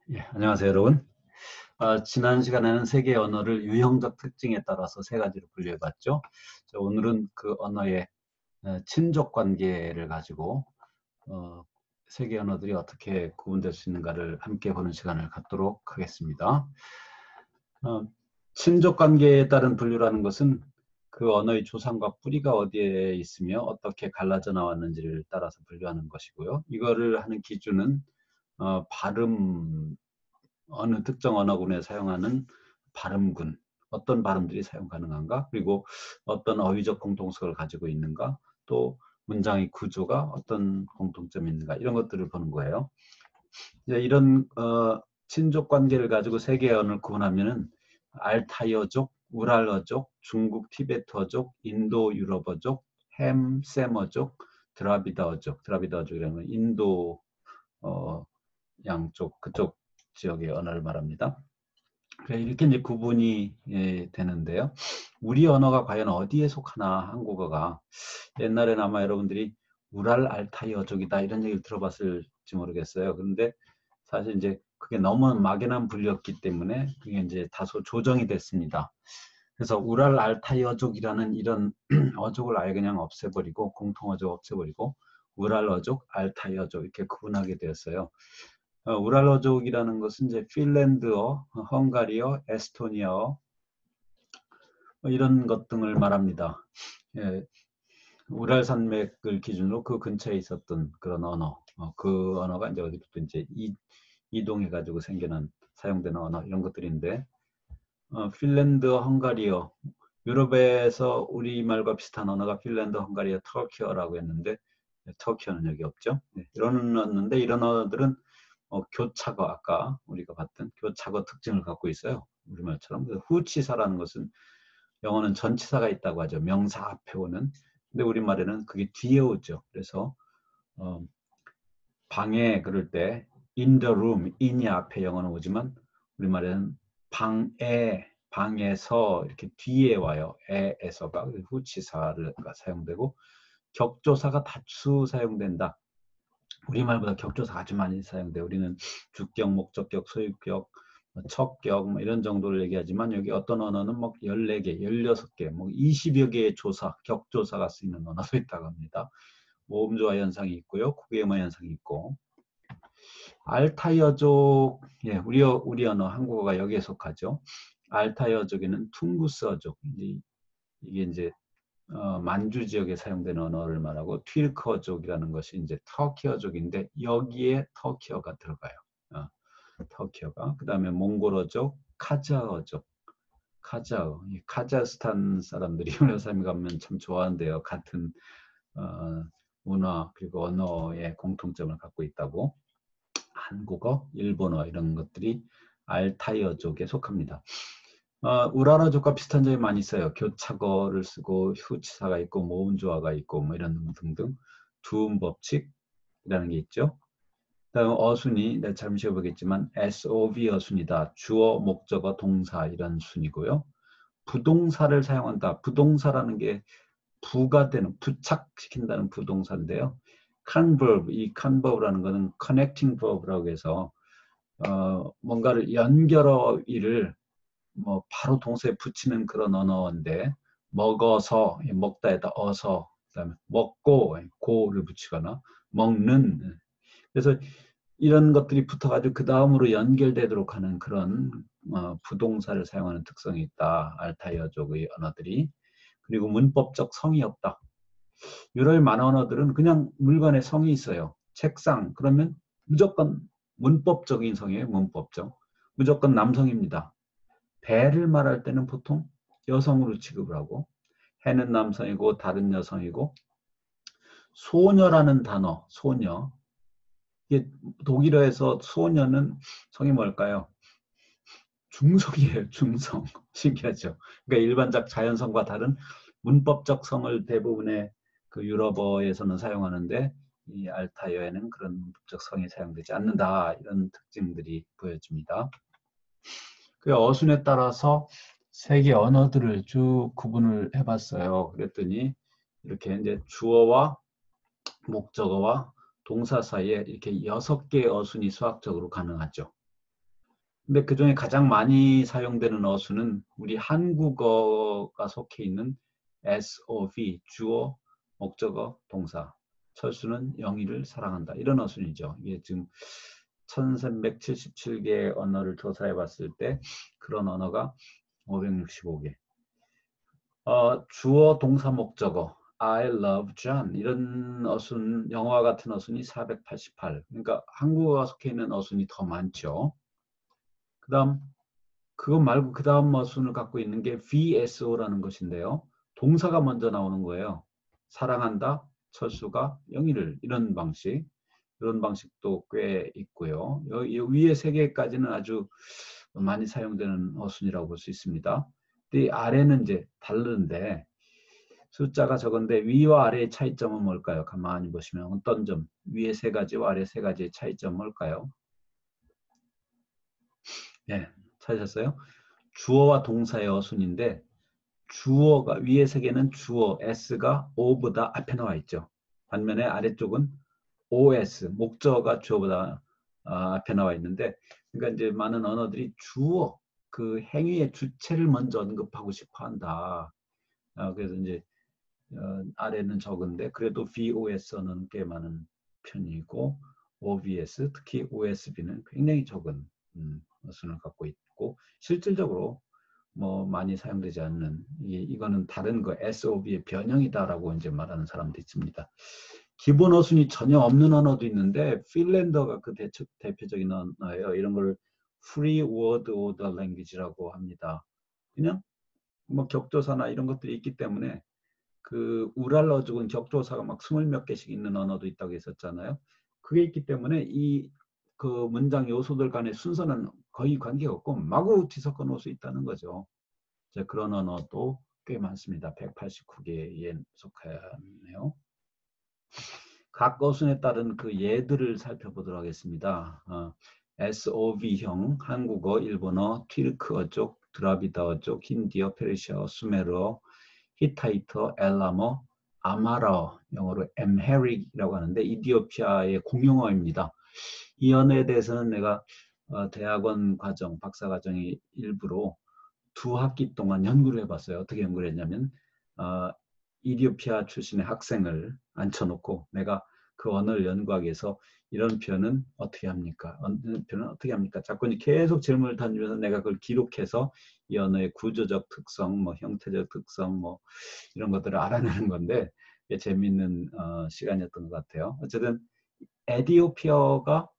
예, 안녕하세요, 여러분. 지난 시간에는 세계 언어를 유형적 특징에 따라서 세 가지로 분류해봤죠. 오늘은 그 언어의 친족 관계를 가지고 어, 세계 언어들이 어떻게 구분될 수 있는가를 함께 보는 시간을 갖도록 하겠습니다. 어, 친족 관계에 따른 분류라는 것은 그 언어의 조상과 뿌리가 어디에 있으며 어떻게 갈라져 나왔는지를 따라서 분류하는 것이고요. 이거를 하는 기준은 발음, 어느 특정 언어군에 사용하는 발음군, 어떤 발음들이 사용 가능한가, 그리고 어떤 어휘적 공통성을 가지고 있는가, 또 문장의 구조가 어떤 공통점이 있는가, 이런 것들을 보는 거예요. 이제 이런 친족 관계를 가지고 세계 언어를 구분하면은 알타이어족, 우랄어족, 중국 티베트어족, 인도 유럽어족, 햄세머족, 드라비다어족이라는 건 인도 양쪽 그쪽 지역의 언어를 말합니다. 그래 이렇게 이제 구분이 되는데요. 우리 언어가 과연 어디에 속하나 한국어가 옛날에는 아마 여러분들이 우랄 알타이어족이다 이런 얘기를 들어봤을지 모르겠어요. 그런데 사실 이제 그게 너무 막연한 분류였기 때문에 그게 이제 다소 조정이 됐습니다. 그래서 우랄 알타이어족이라는 이런 어족을 아예 그냥 없애버리고 공통어족 없애버리고 우랄 어족, 알타이어족 이렇게 구분하게 되었어요. 우랄어족이라는 것은 이제 핀란드어, 헝가리어, 에스토니아어 이런 것 등을 말합니다. 예, 우랄 산맥을 기준으로 그 근처에 있었던 그런 언어, 그 언어가 이제 어디부터 이제 이동해 가지고 생겨난 사용되는 언어 이런 것들인데, 핀란드어, 헝가리어, 유럽에서 우리말과 비슷한 언어가 핀란드, 헝가리어, 터키어라고 했는데 터키어는 여기 없죠. 이런 언어인데 이런 언어들은 교차거 아까 우리가 봤던 교차거 특징을 갖고 있어요. 우리말처럼. 후치사라는 것은 영어는 전치사가 있다고 하죠. 명사 앞에 오는. 근데 우리말에는 그게 뒤에 오죠. 그래서 어, 방에 그럴 때 in the room, in이 앞에 영어는 오지만 우리말에는 방에서 이렇게 뒤에 와요. 에에서가 후치사가 사용되고 격조사가 다수 사용된다. 우리말보다 격조사 아주 많이 사용돼. 우리는 주격, 목적격, 소유격, 척격 뭐 이런 정도를 얘기하지만 여기 어떤 언어는 뭐 14개, 16개, 뭐 20여 개의 조사, 격조사가 쓰이는 언어도 있다고 합니다. 모음조화 현상이 있고요. 구개음화 현상이 있고. 알타이어족, 예, 우리 언어 한국어가 여기에 속하죠. 알타이어족에는 퉁구스어족, 이게 이제 만주 지역에 사용되는 언어를 말하고 튀르크어족이라는 것이 이제 터키어족인데 여기에 터키어가 들어가요. 어, 터키어가. 그다음에 몽골어족, 카자흐어족. 카자흐. 이 카자흐스탄 사람들이 유럽에 가면 참 좋아한대요. 같은 문화 그리고 언어의 공통점을 갖고 있다고. 한국어, 일본어 이런 것들이 알타이어족에 속합니다. 우라라족과 비슷한 점이 많이 있어요. 교차거를 쓰고 후치사가 있고 모음조화가 있고 뭐 이런 등등 두음 법칙이라는 게 있죠. 그다음 어순이 내가 잠시 해보겠지만 SOV 어순이다. 주어, 목적어, 동사 이런 순이고요. 부동사를 사용한다. 부동사라는 게 부가 되는 부착시킨다는 부동사인데요. converb, 이 converb라는 거는 connecting verb라고 해서 뭔가를 연결어이를 뭐 바로 동사에 붙이는 그런 언어인데 먹어서 먹다에다 어서 그다음에 먹고 고를 붙이거나 먹는 그래서 이런 것들이 붙어가지고 그 다음으로 연결되도록 하는 그런 부동사를 사용하는 특성이 있다. 알타이어족의 언어들이. 그리고 문법적 성이 없다. 유럽 만화 언어들은 그냥 물건에 성이 있어요. 책상 그러면 무조건 문법적인 성이에요. 문법적. 무조건 남성입니다. 배를 말할 때는 보통 여성으로 취급을 하고 해는 남성이고 다른 여성이고 소녀라는 단어 소녀 이게 독일어에서 소녀는 성이 뭘까요? 중성이에요. 중성. 신기하죠. 그러니까 일반적 자연성과 다른 문법적 성을 대부분의 그 유럽어에서는 사용하는데 이 알타이어에는 그런 문법적 성이 사용되지 않는다. 이런 특징들이 보여집니다. 그 어순에 따라서 세계 언어들을 쭉 구분을 해봤어요. 그랬더니 이렇게 이제 주어와 목적어와 동사 사이에 이렇게 6개의 어순이 수학적으로 가능하죠. 근데 그중에 가장 많이 사용되는 어수는 우리 한국어가 속해 있는 SOV, 주어, 목적어, 동사. 철수는 영희를 사랑한다. 이런 어순이죠. 이게 지금 1377개 언어를 조사해 봤을 때 그런 언어가 565개. 주어, 동사, 목적어. I love John. 이런 어순, 영어와 같은 어순이 488. 그러니까 한국어가 속해 있는 어순이 더 많죠. 그 다음 그거 말고 그 다음 어순을 갖고 있는 게 VSO라는 것인데요. 동사가 먼저 나오는 거예요. 사랑한다, 철수가 영희를 이런 방식. 이런 방식도 꽤 있고요. 이 위에 세 개까지는 아주 많이 사용되는 어순이라고 볼 수 있습니다. 이 아래는 이제 다른데 숫자가 적은데 위와 아래의 차이점은 뭘까요? 가만히 보시면 어떤 점, 위에 세 가지와 아래 세 가지의 차이점 뭘까요? 네, 찾으셨어요? 주어와 동사의 어순인데 주어가 위에 세 개는 주어 S가 O보다 앞에 나와 있죠. 반면에 아래쪽은 OS 목적어가 주어보다 앞에 나와 있는데 그러니까 이제 많은 언어들이 주어 그 행위의 주체를 먼저 언급하고 싶어 한다. 그래서 이제 아래는 적은데 그래도 VOS는 꽤 많은 편이고 OVS 특히 OSB는 굉장히 적은 어순을 갖고 있고 실질적으로 뭐 많이 사용되지 않는 이거는 다른 거 SOV의 변형이다라고 이제 말하는 사람도 있습니다. 기본 어순이 전혀 없는 언어도 있는데 핀란드어가 그 대표적인 언어예요. 이런 걸 Free Word Order Language라고 합니다. 그냥 뭐 격조사나 이런 것들이 있기 때문에 그 우랄러족은 격조사가 막 20몇 개씩 있는 언어도 있다고 했었잖아요. 그게 있기 때문에 이 그 문장 요소들 간의 순서는 거의 관계가 없고 마구 뒤섞어 놓을 수 있다는 거죠. 그런 언어도 꽤 많습니다. 189개에 속하네요. 각 어순에 따른 그 예들을 살펴보도록 하겠습니다. SOV형, 한국어, 일본어, 튀르크어족, 드라비다어족, 힌디어, 페르시아어, 수메르어, 히타이터, 엘라머, 아마라어, 영어로 엠헤릭이라고 하는데 이디오피아의 공용어입니다. 이 언어에 대해서는 내가 대학원 과정, 박사 과정의 일부로 2학기 동안 연구를 해봤어요. 어떻게 연구를 했냐면 이디오피아 출신의 학생을 앉혀놓고 내가 그 언어를 연구하기 위해서 이런 표현은 어떻게 합니까? 이런 표현은 어떻게 합니까? 자꾸 계속 질문을 던지면서 내가 그걸 기록해서 이 언어의 구조적 특성, 뭐 형태적 특성, 뭐 이런 것들을 알아내는 건데 재미있는 시간이었던 것 같아요. 어쨌든 에디오피아가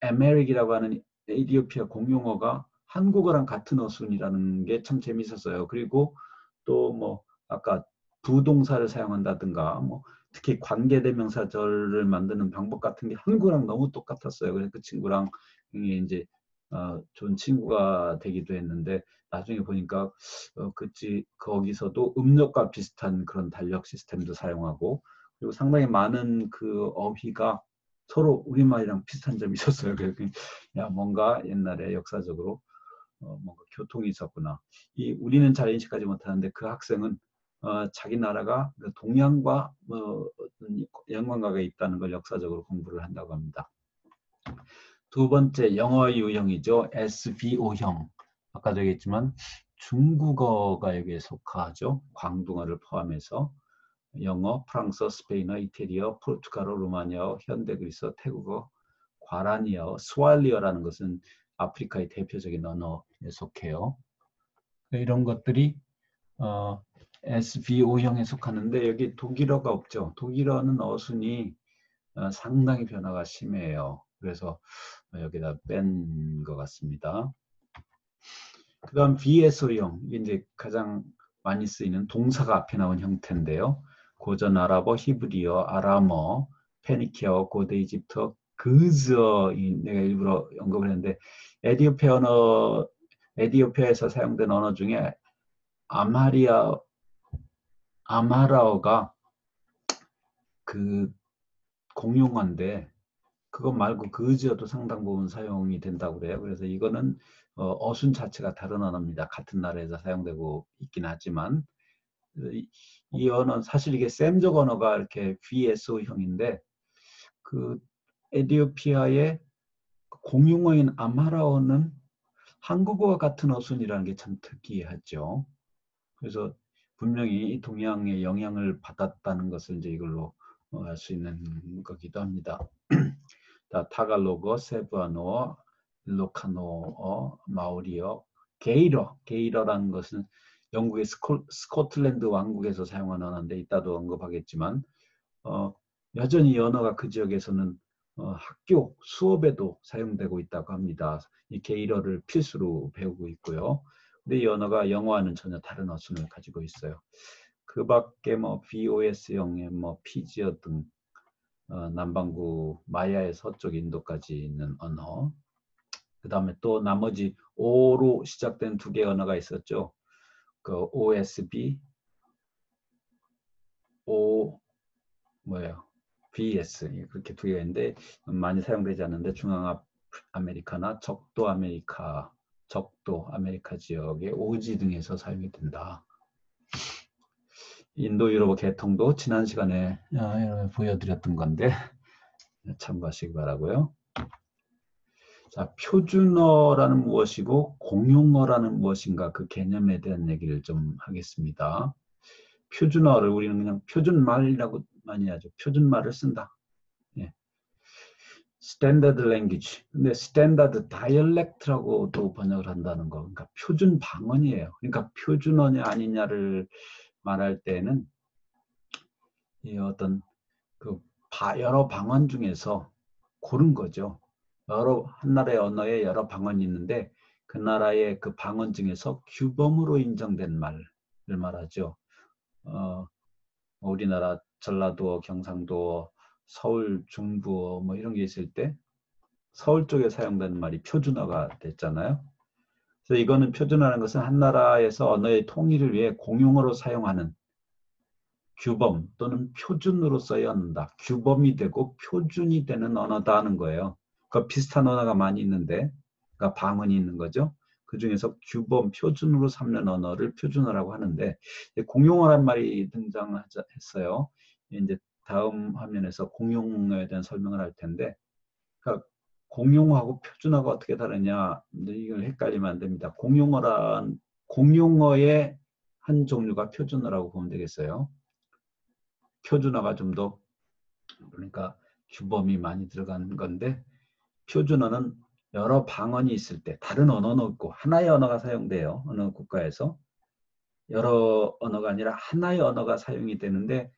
에메릭이라고 하는 에디오피아 공용어가 한국어랑 같은 어순이라는 게 참 재밌었어요. 그리고 또 뭐 아까 부동사를 사용한다든가 뭐 특히 관계대명사절을 만드는 방법 같은 게 한국어랑 너무 똑같았어요. 그래서 그 친구랑 이제 좋은 친구가 되기도 했는데 나중에 보니까 거기서도 음력과 비슷한 그런 달력 시스템도 사용하고 그리고 상당히 많은 그 어휘가 서로 우리말이랑 비슷한 점이 있었어요. 그래서 야 뭔가 옛날에 역사적으로 뭔가 교통이 있었구나. 우리는 잘 인식하지 못하는데 그 학생은 자기 나라가 동양과 연관가가 있다는 걸 역사적으로 공부를 한다고 합니다. 두 번째 영어 유형이죠. SVO형. 아까도 얘기했지만 중국어가 여기에 속하죠. 광둥어를 포함해서 영어, 프랑스어, 스페인어, 이태리어, 포르투갈어, 루마니아어, 현대그리스어, 태국어, 과라니어, 스왈리어라는 것은 아프리카의 대표적인 언어에 속해요. 이런 것들이 SVO형에 속하는데 여기 독일어가 없죠. 독일어는 어순이 상당히 변화가 심해요. 그래서 여기다 뺀 것 같습니다. 그 다음 VSO형, 이게 이제 가장 많이 쓰이는 동사가 앞에 나온 형태인데요. 고전 아랍어, 히브리어, 아람어, 페니키어, 고대 이집트, 그즈어, 내가 일부러 언급을 했는데 에디오피아에서 사용된 언어 중에 아마라어가 그 공용어인데 그것 말고 그즈어도 상당 부분 사용이 된다고 그래요. 그래서 이거는 어순 자체가 다른 언어입니다. 같은 나라에서 사용되고 있긴 하지만 이 언어는 사실 이게 셈적 언어가 이렇게 VSO형인데 그 에디오피아의 공용어인 아마라어는 한국어와 같은 어순이라는 게 참 특이하죠. 그래서 분명히 동양의 영향을 받았다는 것을 이제 이걸로 알 수 있는 거기도 합니다. 타갈로그, 세부아노어, 일로카노어, 마오리어, 게이러라는 것은 영국의 스코틀랜드 왕국에서 사용하는 언어인데 이따도 언급하겠지만 여전히 이 언어가 그 지역에서는 학교 수업에도 사용되고 있다고 합니다. 이 게이러를 필수로 배우고 있고요. 근데 이 언어가 영어와는 전혀 다른 어순을 가지고 있어요. 그 밖에 뭐 BOS형의 뭐 피지어 등 남반구 마야의 서쪽 인도까지 있는 언어. 그 다음에 또 나머지 O로 시작된 두 개의 언어가 있었죠. 그 OSB, O 뭐예요? BS 그렇게 두 개가 있는데 많이 사용되지 않는데 중앙아메리카나 적도 아메리카 지역의 오지 등에서 사용이 된다. 인도 유럽어 계통도 지난 시간에 보여드렸던 건데 참고하시기 바라고요. 자, 표준어라는 무엇이고 공용어라는 무엇인가 그 개념에 대한 얘기를 좀 하겠습니다. 표준어를 우리는 그냥 표준말이라고 많이 하죠. 표준말을 쓴다. 예. 스탠다드 랭귀지. 근데 스탠다드 다이얼렉트라고도 번역을 한다는 거. 그러니까 표준 방언이에요. 그러니까 표준어냐 아니냐를 말할 때는 이 어떤 그 여러 방언 중에서 고른 거죠. 한 나라의 언어에 여러 방언이 있는데 그 나라의 그 방언 중에서 규범으로 인정된 말을 말하죠. 우리나라 전라도, 경상도, 서울, 중부 뭐 이런 게 있을 때 서울 쪽에 사용되는 말이 표준어가 됐잖아요. 그래서 이거는 표준어라는 것은 한 나라에서 언어의 통일을 위해 공용어로 사용하는 규범 또는 표준으로 써야 한다. 규범이 되고 표준이 되는 언어다 하는 거예요. 그 비슷한 언어가 많이 있는데, 그러니까 방언이 있는 거죠. 그 중에서 규범, 표준으로 삼는 언어를 표준어라고 하는데, 공용어란 말이 등장했어요. 이제 다음 화면에서 공용어에 대한 설명을 할 텐데, 그러니까 공용어하고 표준어가 어떻게 다르냐, 이걸 헷갈리면 안 됩니다. 공용어의 한 종류가 표준어라고 보면 되겠어요. 표준어가 좀 더 그러니까 규범이 많이 들어가는 건데 표준어는 여러 방언이 있을 때 다른 언어는 없고 하나의 언어가 사용돼요. 어느 국가에서 여러 언어가 아니라 하나의 언어가 사용이 되는데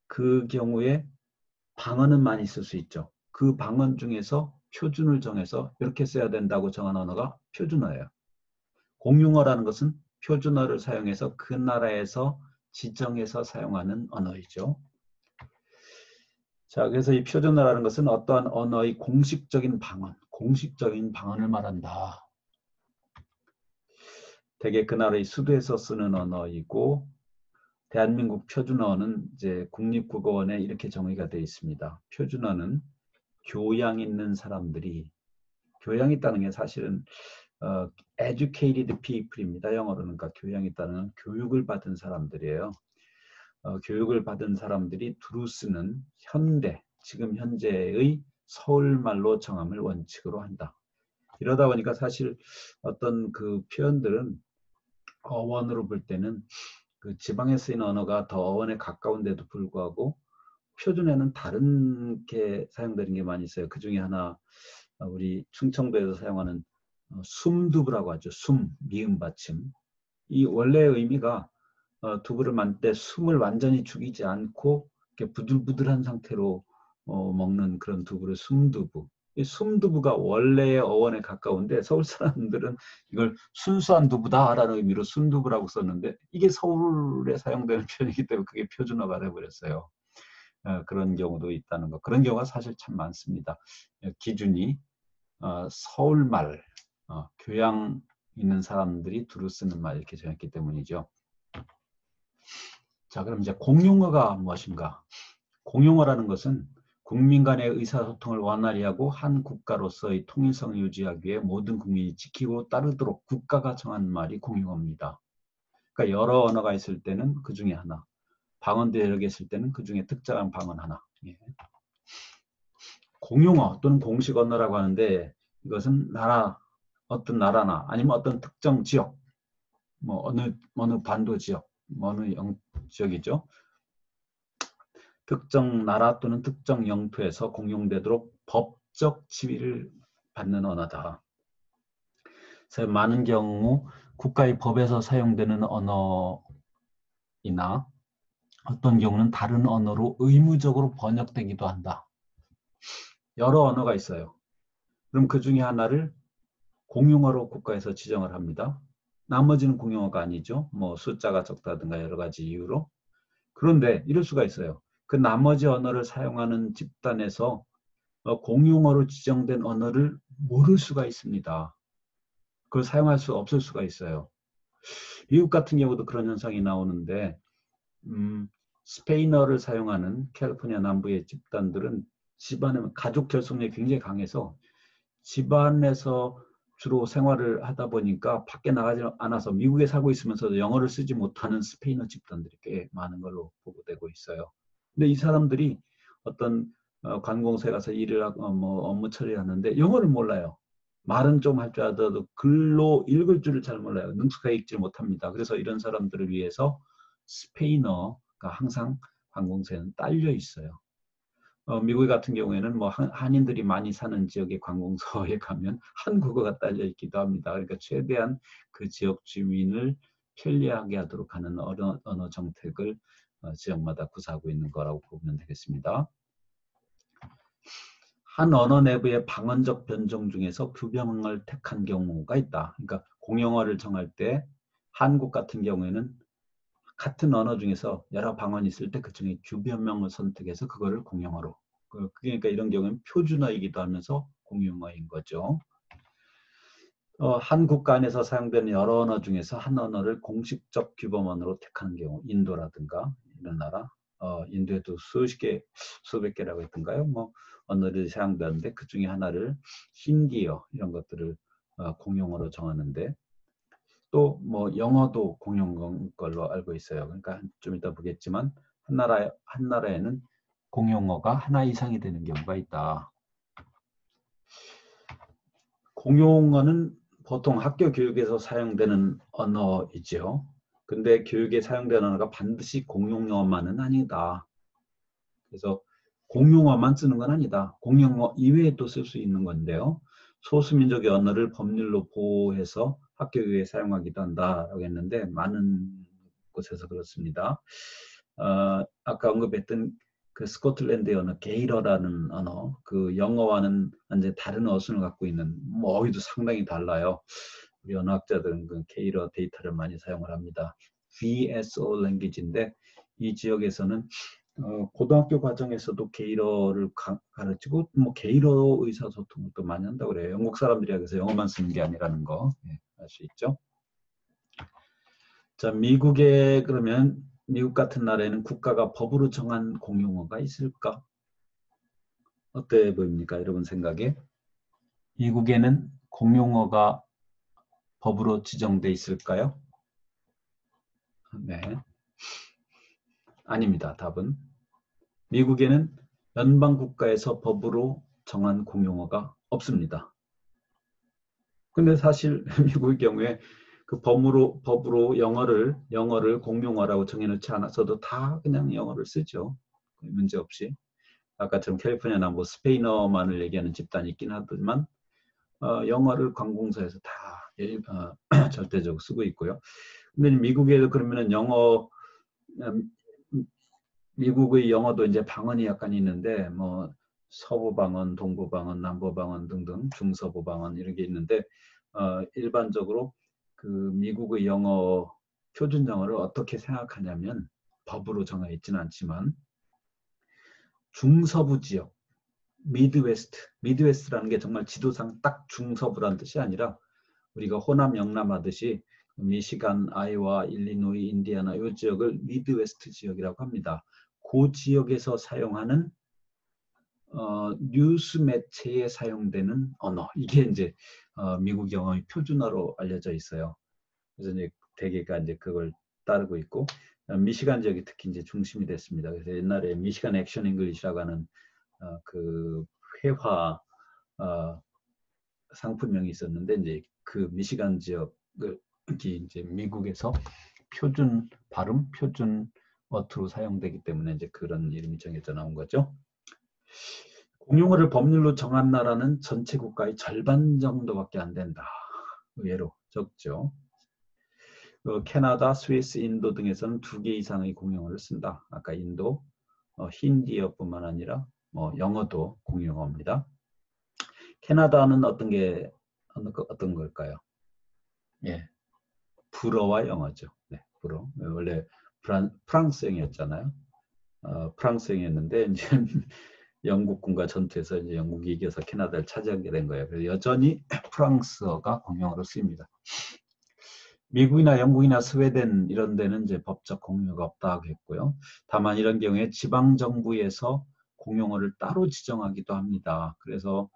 그 경우에 방언은 많이 쓸 수 있죠. 그 방언 중에서 표준을 정해서 이렇게 써야 된다고 정한 언어가 표준어예요. 공용어라는 것은 표준어를 사용해서 그 나라에서 지정해서 사용하는 언어이죠. 자, 그래서 이 표준어라는 것은 어떠한 언어의 공식적인 방언을 말한다. 대개 그 나라의 수도에서 쓰는 언어이고 대한민국 표준어는 이제 국립국어원에 이렇게 정의가 되어 있습니다. 표준어는 교양 있는 사람들이 교양 있다는 게 사실은 educated people입니다. 영어로는 그러니까 교양 있다는 교육을 받은 사람들이에요. 교육을 받은 사람들이 두루 쓰는 지금 현재의 서울말로 정함을 원칙으로 한다. 이러다 보니까 사실 어떤 그 표현들은 어원으로 볼 때는 그 지방에 쓰인 언어가 더 어원에 가까운데도 불구하고 표준에는 다른 게 사용되는 게 많이 있어요. 그 중에 하나 우리 충청도에서 사용하는 숨두부라고 하죠. 미음 받침. 이 원래의 의미가 두부를 만들 때 숨을 완전히 죽이지 않고 이렇게 부들부들한 상태로 먹는 그런 두부를 숨두부. 이 숨두부가 원래의 어원에 가까운데 서울 사람들은 이걸 순수한 두부다라는 의미로 순두부라고 썼는데 이게 서울에 사용되는 표현이기 때문에 그게 표준어가 돼버렸어요. 그런 경우도 있다는 거. 그런 경우가 사실 참 많습니다. 기준이 서울말, 교양 있는 사람들이 두루 쓰는 말 이렇게 정했기 때문이죠. 자, 그럼 이제 공용어가 무엇인가? 공용어라는 것은 국민 간의 의사소통을 원활히 하고 한 국가로서의 통일성을 유지하기 위해 모든 국민이 지키고 따르도록 국가가 정한 말이 공용어입니다. 그러니까 여러 언어가 있을 때는 그 중에 하나, 방언도 여러 개 있을 때는 그 중에 특정한 방언 하나. 예. 공용어 또는 공식 언어라고 하는데 이것은 나라, 어떤 나라나 아니면 어떤 특정 지역, 뭐 어느 반도 지역, 어느 지역이죠. 특정 나라 또는 특정 영토에서 공용되도록 법적 지위를 받는 언어다. 그래서 많은 경우 국가의 법에서 사용되는 언어이나 어떤 경우는 다른 언어로 의무적으로 번역되기도 한다. 여러 언어가 있어요. 그럼 그 중에 하나를 공용어로 국가에서 지정을 합니다. 나머지는 공용어가 아니죠. 뭐 숫자가 적다든가 여러 가지 이유로. 그런데 이럴 수가 있어요. 그 나머지 언어를 사용하는 집단에서 공용어로 지정된 언어를 모를 수가 있습니다. 그걸 사용할 수 없을 수가 있어요. 미국 같은 경우도 그런 현상이 나오는데 스페인어를 사용하는 캘리포니아 남부의 집단들은 집안에 가족 결속력이 굉장히 강해서 집안에서 주로 생활을 하다 보니까 밖에 나가지 않아서 미국에 살고 있으면서도 영어를 쓰지 못하는 스페인어 집단들이 꽤 많은 걸로 보고되고 있어요. 근데 이 사람들이 어떤 관공서에 가서 일을 하고 뭐 업무 처리를 하는데 영어를 몰라요. 말은 좀 할 줄 알아도 글로 읽을 줄을 잘 몰라요. 능숙하게 읽지 못합니다. 그래서 이런 사람들을 위해서 스페인어가 항상 관공서에는 딸려 있어요. 미국 같은 경우에는 뭐 한인들이 많이 사는 지역의 관공서에 가면 한국어가 딸려 있기도 합니다. 그러니까 최대한 그 지역 주민을 편리하게 하도록 하는 언어 정책을 지역마다 구사하고 있는 거라고 보면 되겠습니다. 한 언어 내부의 방언적 변종 중에서 규명을 택한 경우가 있다. 그러니까 공용어를 정할 때 한국 같은 경우에는 같은 언어 중에서 여러 방언이 있을 때 그중에 규변명을 선택해서 그거를 공용어로. 그러니까 이런 경우는 표준어이기도 하면서 공용어인 거죠. 한 국가 안에서 사용되는 여러 언어 중에서 한 언어를 공식적 규범언어로 택하는 경우, 인도라든가 이런 나라, 인도에도 수백 개라고 했던가요? 뭐 언어들이 사용되는데 그 중에 하나를 힌디어 이런 것들을 공용어로 정하는데 또 뭐 영어도 공용어인 걸로 알고 있어요. 그러니까 좀 이따 보겠지만 한 나라에는 공용어가 하나 이상이 되는 경우가 있다. 공용어는 보통 학교 교육에서 사용되는 언어이죠. 근데 교육에 사용되는 언어가 반드시 공용어만은 아니다. 그래서 공용어만 쓰는 건 아니다. 공용어 이외에도 쓸 수 있는 건데요. 소수민족의 언어를 법률로 보호해서 학교 교육에 사용하기도 한다라고 했는데 많은 곳에서 그렇습니다. 아까 언급했던 그 스코틀랜드의 언어 게일어라는 언어, 그 영어와는 완전히 다른 어순을 갖고 있는 뭐 어휘도 상당히 달라요. 우리 언어학자들은 그 게일어 데이터를 많이 사용을 합니다. VSO 랭귀지인데 이 지역에서는 고등학교 과정에서도 게일어를 가르치고 뭐 게일어 의사소통을 또 많이 한다고 그래요. 영국 사람들이라 그래서 영어만 쓰는 게 아니라는 거 알 수 있죠. 자, 그러면 미국 같은 나라에는 국가가 법으로 정한 공용어가 있을까? 어때 보입니까? 여러분 생각에? 미국에는 공용어가 법으로 지정돼 있을까요? 네. 아닙니다. 답은. 미국에는 연방국가에서 법으로 정한 공용어가 없습니다. 근데 사실 미국의 경우에 그 법으로 영어를 공용어라고 정해놓지 않았어도 다 그냥 영어를 쓰죠. 문제 없이. 아까처럼 캘리포니아 남부 스페인어만을 얘기하는 집단이 있긴 하지만 영어를 관공서에서 다 절대적으로 쓰고 있고요. 근데 미국에도 그러면은 미국의 영어도 이제 방언이 약간 있는데 뭐 서부 방언, 동부 방언, 남부 방언 등등 중서부 방언 이런 게 있는데 일반적으로 그 미국의 영어 표준 영어를 어떻게 생각하냐면 법으로 정해 있지는 않지만 중서부 지역 미드웨스트라는 게 정말 지도상 딱 중서부라는 뜻이 아니라 우리가 호남 영남 하듯이 미시간, 아이오와, 일리노이, 인디애나 이 지역을 미드웨스트 지역이라고 합니다. 그 지역에서 사용하는 뉴스 매체에 사용되는 언어 이게 이제 미국 영어의 표준어로 알려져 있어요. 그래서 이제 대개가 이제 그걸 따르고 있고 미시간 지역이 특히 이제 중심이 됐습니다. 그래서 옛날에 미시간 액션 잉글리시라고 하는 그 회화 상품명이 있었는데 이제 그 미시간 지역을 이제 미국에서 표준 발음, 표준 어투로 사용되기 때문에 이제 그런 이름이 정해져 나온 거죠. 공용어를 법률로 정한 나라는 전체 국가의 절반 정도밖에 안 된다. 의외로 적죠. 캐나다, 스위스, 인도 등에서는 2개 이상의 공용어를 쓴다. 아까 인도, 힌디어뿐만 아니라 영어도 공용어입니다. 캐나다는 어떤 걸까요? 예, 불어와 영어죠. 네, 불어. 원래 프랑스형이었잖아요. 프랑스형이었는데 이제 영국군과 전투에서 이제 영국이 이겨서 캐나다를 차지하게 된 거예요. 그래서 여전히 프랑스어가 공용어로 쓰입니다. 미국이나 영국이나 스웨덴 이런 데는 이제 법적 공용어가 없다고 했고요. 다만 이런 경우에 지방 정부에서 공용어를 따로 지정하기도 합니다. 그래서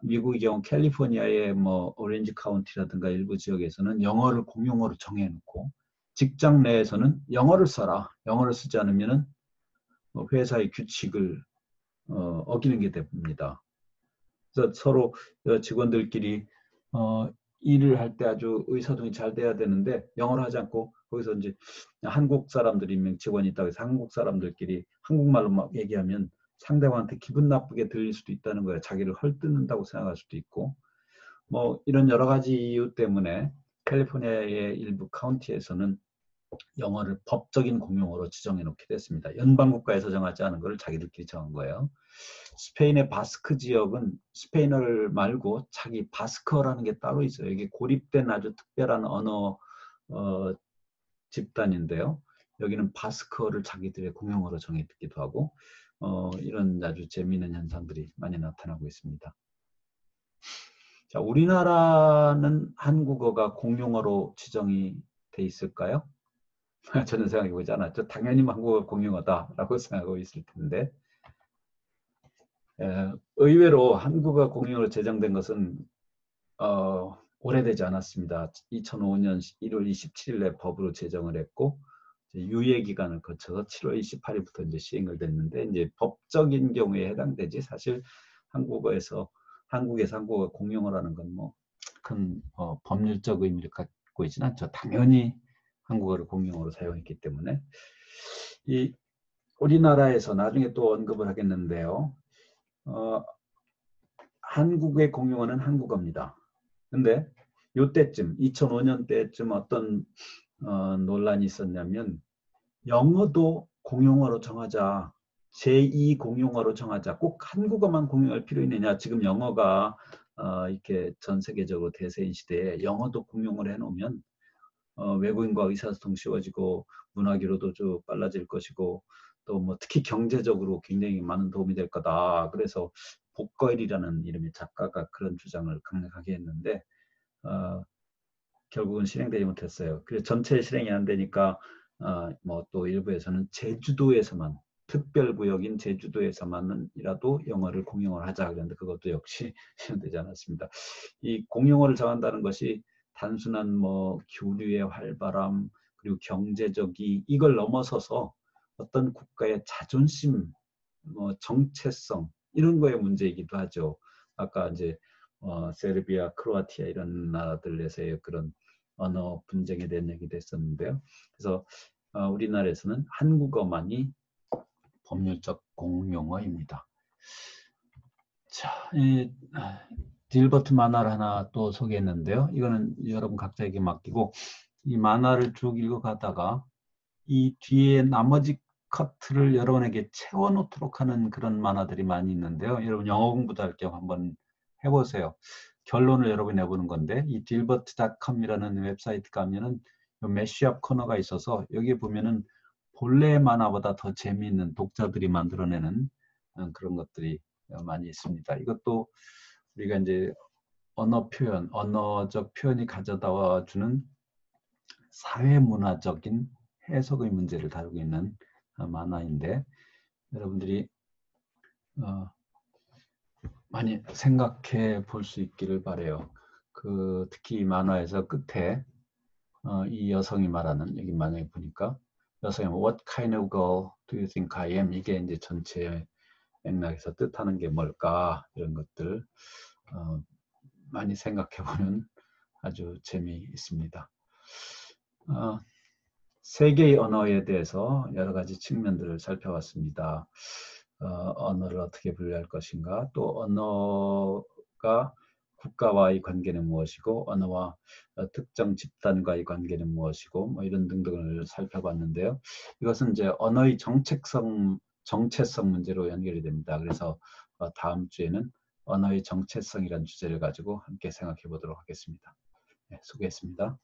미국의 경우 캘리포니아의 오렌지 카운티라든가 일부 지역에서는 영어를 공용어로 정해놓고 직장 내에서는 영어를 써라. 영어를 쓰지 않으면은 회사의 규칙을 어기는 게 됩니다. 그래서 서로 직원들끼리 일을 할 때 아주 의사소통이 잘 돼야 되는데 영어를 하지 않고 거기서 이제 한국 사람들이 직원이 있다고 해서 한국 사람들끼리 한국말로 막 얘기하면 상대방한테 기분 나쁘게 들릴 수도 있다는 거예요. 자기를 헐뜯는다고 생각할 수도 있고 이런 여러 가지 이유 때문에 캘리포니아의 일부 카운티에서는 영어를 법적인 공용어로 지정해 놓게 됐습니다. 연방국가에서 정하지 않은 것을 자기들끼리 정한 거예요. 스페인의 바스크 지역은 스페인어를 말고 자기 바스크어라는 게 따로 있어요. 이게 고립된 아주 특별한 언어 집단인데요. 여기는 바스크어를 자기들의 공용어로 정했기도 하고 이런 아주 재미있는 현상들이 많이 나타나고 있습니다. 자, 우리나라는 한국어가 공용어로 지정이 돼 있을까요? 저는 생각해보지 않았죠. 당연히 한국어 공용어다라고 생각하고 있을 텐데 의외로 한국어 공용어로 제정된 것은 오래되지 않았습니다. 2005년 1월 27일에 법으로 제정을 했고 유예 기간을 거쳐서 7월 28일부터 이제 시행을 됐는데 이제 법적인 경우에 해당되지 사실 한국에서 한국어 공용어라는 건 큰 법률적 의미를 갖고 있지는 않죠. 당연히 한국어를 공용어로 사용했기 때문에 우리나라에서 나중에 또 언급을 하겠는데요. 한국의 공용어는 한국어입니다. 근데 이때쯤 2005년 때쯤 어떤 논란이 있었냐면 영어도 공용어로 정하자. 제2 공용어로 정하자. 꼭 한국어만 공용할 필요 있느냐. 지금 영어가 이렇게 전 세계적으로 대세인 시대에 영어도 공용어로 해놓으면 외국인과 의사소통 쉬워지고 문화기로도 쭉 빨라질 것이고 또 특히 경제적으로 굉장히 많은 도움이 될 거다. 그래서 복거일이라는 이름의 작가가 그런 주장을 강력하게 했는데 결국은 실행되지 못했어요. 그래서 전체 실행이 안 되니까 또 일부에서는 제주도에서만 특별구역인 제주도에서만이라도 영어를 공용어를 하자 그랬는데 그것도 역시 실현되지 않았습니다. 이 공용어를 정한다는 것이 단순한 교류의 활발함 그리고 경제적이 이걸 넘어서서 어떤 국가의 자존심, 정체성 이런 거의 문제이기도 하죠. 아까 이제 세르비아, 크로아티아 이런 나라들에서의 그런 언어 분쟁에 대한 얘기도 했었는데요. 그래서 우리나라에서는 한국어만이 법률적 공용어입니다. 자, 딜버트 만화를 하나 또 소개했는데요. 이거는 여러분 각자에게 맡기고 이 만화를 쭉 읽어가다가 이 뒤에 나머지 커트를 여러분에게 채워놓도록 하는 그런 만화들이 많이 있는데요. 여러분 영어 공부도 할 겸 한번 해보세요. 결론을 여러분이 내보는 건데 이 dilbert.com이라는 웹사이트 가면은 매시업 코너가 있어서 여기에 보면은 본래 만화보다 더 재미있는 독자들이 만들어내는 그런 것들이 많이 있습니다. 이것도 우리가 이제 언어 표현, 언어적 표현이 가져다 주는 사회문화적인 해석의 문제를 다루고 있는 만화인데 여러분들이 많이 생각해 볼 수 있기를 바라요. 특히 만화에서 끝에 이 여성이 말하는 여기 만약에 보니까 여성이 What kind of girl do you think I am? 이게 이제 전체 맥락에서 뜻하는 게 뭘까 이런 것들 많이 생각해보는 아주 재미있습니다. 세 개의 언어에 대해서 여러 가지 측면들을 살펴봤습니다. 언어를 어떻게 분류할 것인가, 또 언어가 국가와의 관계는 무엇이고, 언어와 특정 집단과의 관계는 무엇이고, 뭐 이런 등등을 살펴봤는데요. 이것은 이제 언어의 정체성 문제로 연결이 됩니다. 그래서 다음 주에는 언어의 정체성이라는 주제를 가지고 함께 생각해 보도록 하겠습니다. 네, 수고했습니다.